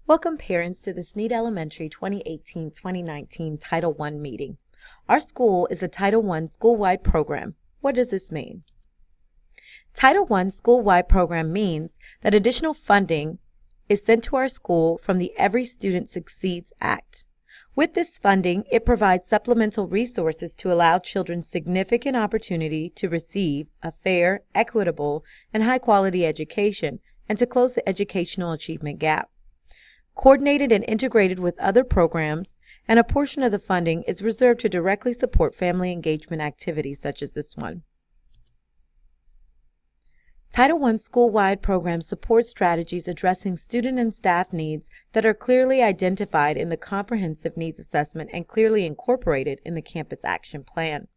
Welcome parents to the Sneed Elementary 2018-2019 Title I meeting. Our school is a Title I school-wide program. What does this mean? Title I school-wide program means that additional funding is sent to our school from the Every Student Succeeds Act. With this funding, it provides supplemental resources to allow children significant opportunity to receive a fair, equitable, and high-quality education and to close the educational achievement gap. Coordinated and integrated with other programs, and a portion of the funding is reserved to directly support family engagement activities such as this one. Title I school-wide program supports strategies addressing student and staff needs that are clearly identified in the Comprehensive Needs Assessment and clearly incorporated in the Campus Action Plan.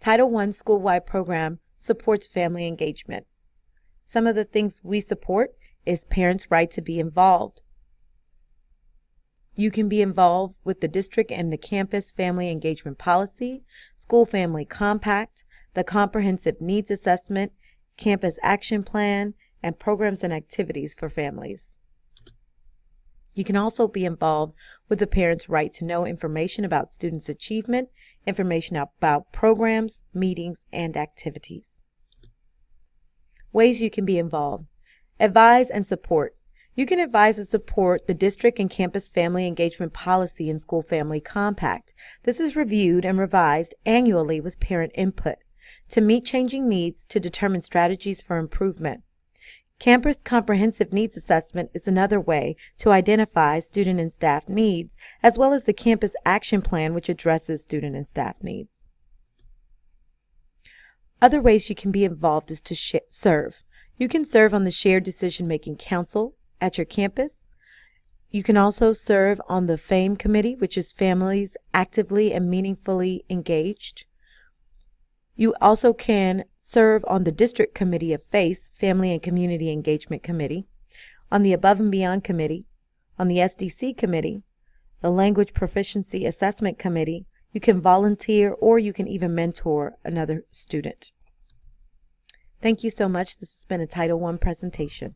Title I school-wide program supports family engagement. Some of the things we support is parents' right to be involved. You can be involved with the district and the campus family engagement policy, school family compact, the comprehensive needs assessment, campus action plan, and programs and activities for families. You can also be involved with the parents' right to know information about students' achievement, information about programs, meetings, and activities. Ways you can be involved. Advise and support. You can advise and support the district and campus family engagement policy and school family compact. This is reviewed and revised annually with parent input to meet changing needs, to determine strategies for improvement. Campus Comprehensive Needs Assessment is another way to identify student and staff needs, as well as the Campus Action Plan, which addresses student and staff needs. Other ways you can be involved is to serve. You can serve on the Shared Decision-Making Council at your campus. You can also serve on the FAME Committee, which is Families Actively and Meaningfully Engaged. You also can serve on the District Committee of FACE, Family and Community Engagement Committee, on the Above and Beyond Committee, on the SDC Committee, the Language Proficiency Assessment Committee. You can volunteer or you can even mentor another student. Thank you so much. This has been a Title I presentation.